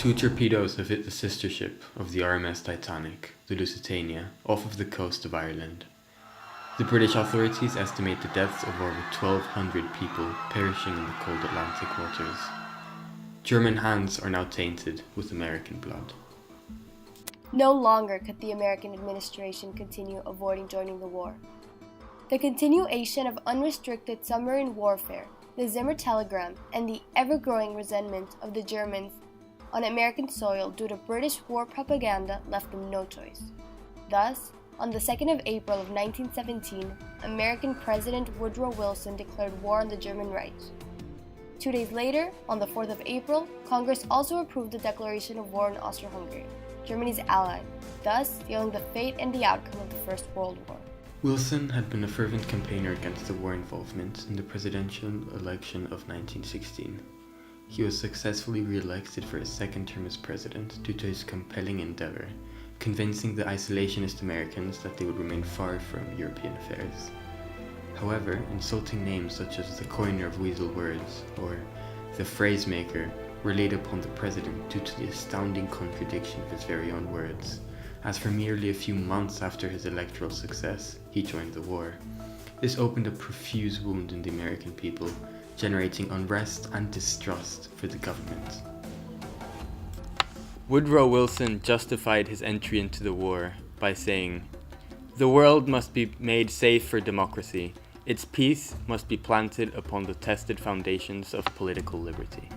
Two torpedoes have hit the sister ship of the RMS Titanic, the Lusitania, off of the coast of Ireland. The British authorities estimate the deaths of over 1,200 people perishing in the cold Atlantic waters. German hands are now tainted with American blood. No longer could the American administration continue avoiding joining the war. The continuation of unrestricted submarine warfare, the Zimmer telegram, and the ever-growing resentment of the Germans on American soil due to British war propaganda left them no choice. Thus, on the 2nd of April of 1917, American President Woodrow Wilson declared war on the German Reich. 2 days later, on the 4th of April, Congress also approved the declaration of war on Austria-Hungary, Germany's ally, thus sealing the fate and the outcome of the First World War. Wilson had been a fervent campaigner against the war involvement in the presidential election of 1916. He was successfully re-elected for his second term as president due to his compelling endeavor, convincing the isolationist Americans that they would remain far from European affairs. However, insulting names such as the coiner of weasel words or the phrase maker were laid upon the president due to the astounding contradiction of his very own words, as for merely a few months after his electoral success, he joined the war. This opened a profuse wound in the American people, generating unrest and distrust for the government. Woodrow Wilson justified his entry into the war by saying, "The world must be made safe for democracy. Its peace must be planted upon the tested foundations of political liberty."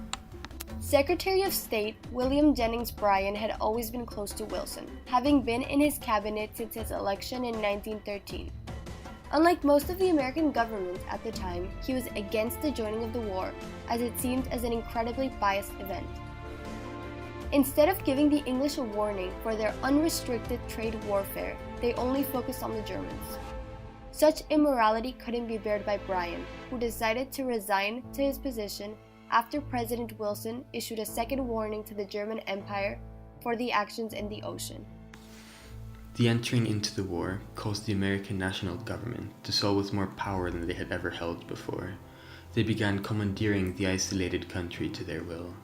Secretary of State William Jennings Bryan had always been close to Wilson, having been in his cabinet since his election in 1913. Unlike most of the American government at the time, he was against the joining of the war, as it seemed as an incredibly biased event. Instead of giving the English a warning for their unrestricted trade warfare, they only focused on the Germans. Such immorality couldn't be bared by Bryan, who decided to resign to his position after President Wilson issued a second warning to the German Empire for the actions in the ocean. The entering into the war caused the American national government to swell with more power than they had ever held before. They began commandeering the isolated country to their will.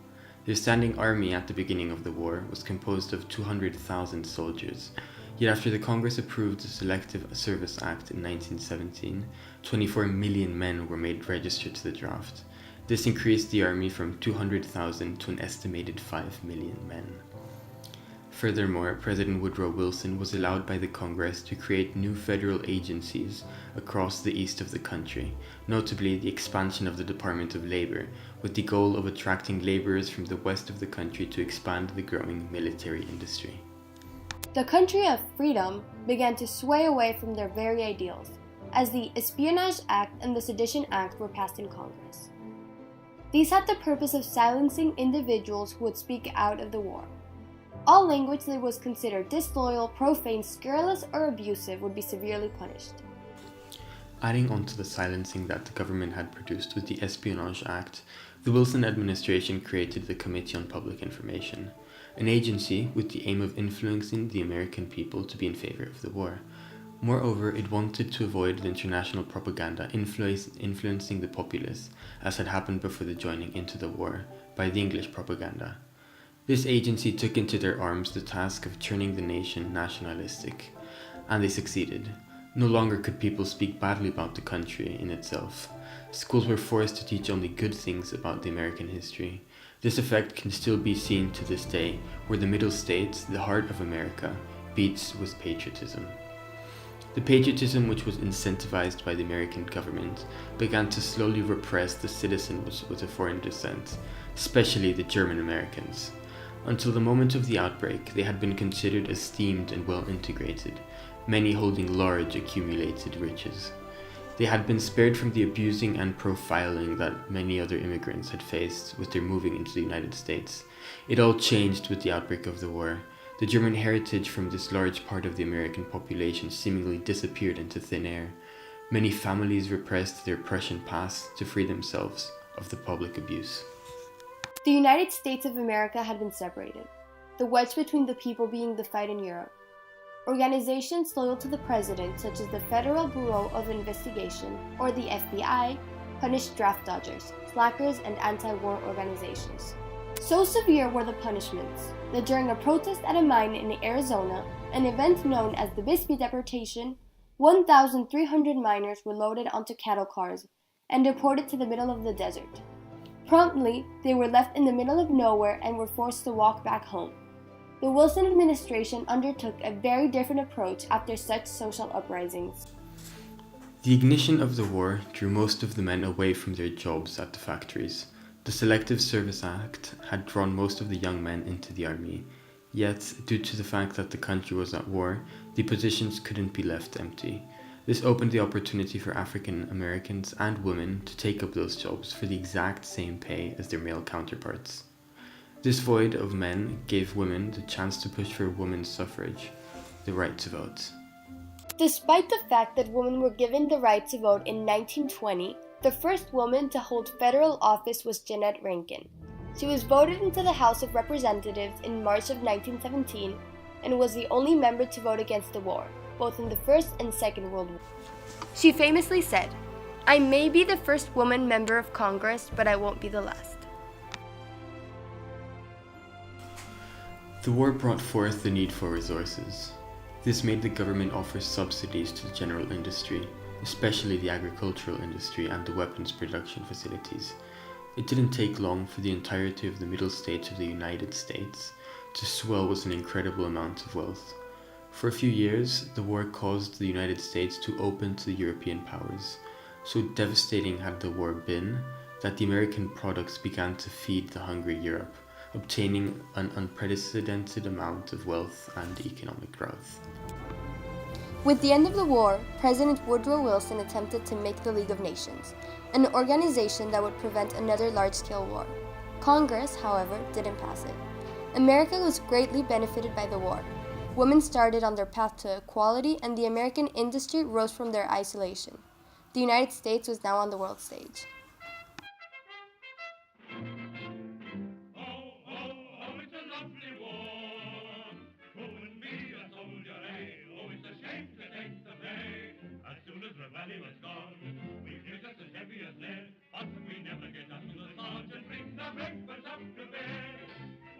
Their standing army at the beginning of the war was composed of 200,000 soldiers, yet after the Congress approved the Selective Service Act in 1917, 24 million men were made registered to the draft. This increased the army from 200,000 to an estimated 5 million men. Furthermore, President Woodrow Wilson was allowed by the Congress to create new federal agencies across the east of the country, notably the expansion of the Department of Labor, with the goal of attracting laborers from the west of the country to expand the growing military industry. The country of freedom began to sway away from their very ideals, as the Espionage Act and the Sedition Act were passed in Congress. These had the purpose of silencing individuals who would speak out of the war. All language that was considered disloyal, profane, scurrilous, or abusive would be severely punished. Adding on to the silencing that the government had produced with the Espionage Act, the Wilson administration created the Committee on Public Information, an agency with the aim of influencing the American people to be in favor of the war. Moreover, it wanted to avoid the international propaganda influencing the populace, as had happened before the joining into the war, by the English propaganda. This agency took into their arms the task of turning the nation nationalistic, and they succeeded. No longer could people speak badly about the country in itself. Schools were forced to teach only good things about the American history. This effect can still be seen to this day, where the Middle States, the heart of America, beats with patriotism. The patriotism which was incentivized by the American government began to slowly repress the citizens with a foreign descent, especially the German Americans. Until the moment of the outbreak, they had been considered esteemed and well integrated, many holding large accumulated riches. They had been spared from the abusing and profiling that many other immigrants had faced with their moving into the United States. It all changed with the outbreak of the war. The German heritage from this large part of the American population seemingly disappeared into thin air. Many families repressed their Prussian past to free themselves of the public abuse. The United States of America had been separated, the wedge between the people being the fight in Europe. Organizations loyal to the president, such as the Federal Bureau of Investigation, or the FBI, punished draft dodgers, slackers, and anti-war organizations. So severe were the punishments that during a protest at a mine in Arizona, an event known as the Bisbee Deportation, 1,300 miners were loaded onto cattle cars and deported to the middle of the desert. Promptly, they were left in the middle of nowhere and were forced to walk back home. The Wilson administration undertook a very different approach after such social uprisings. The ignition of the war drew most of the men away from their jobs at the factories. The Selective Service Act had drawn most of the young men into the army, yet, due to the fact that the country was at war, the positions couldn't be left empty. This opened the opportunity for African Americans and women to take up those jobs for the exact same pay as their male counterparts. This void of men gave women the chance to push for women's suffrage, the right to vote. Despite the fact that women were given the right to vote in 1920, the first woman to hold federal office was Jeannette Rankin. She was voted into the House of Representatives in March of 1917 and was the only member to vote against the war, both in the First and Second World War. She famously said, "I may be the first woman member of Congress, but I won't be the last." The war brought forth the need for resources. This made the government offer subsidies to the general industry, especially the agricultural industry and the weapons production facilities. It didn't take long for the entirety of the middle states of the United States to swell with an incredible amount of wealth. For a few years, the war caused the United States to open to the European powers. So devastating had the war been that the American products began to feed the hungry Europe, obtaining an unprecedented amount of wealth and economic growth. With the end of the war, President Woodrow Wilson attempted to make the League of Nations, an organization that would prevent another large-scale war. Congress, however, didn't pass it. America was greatly benefited by the war. Women started on their path to equality, and the American industry rose from their isolation. The United States was now on the world stage. Valley was gone. We feel just as heavy as lead, but we never get up to the sergeant brings our breakfast up to bed.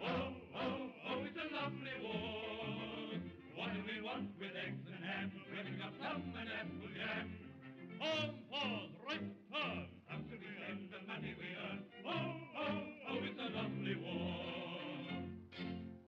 Oh, oh, oh, it's a lovely war. What do we want with eggs and ham? We've got plum and apple jam. Oh,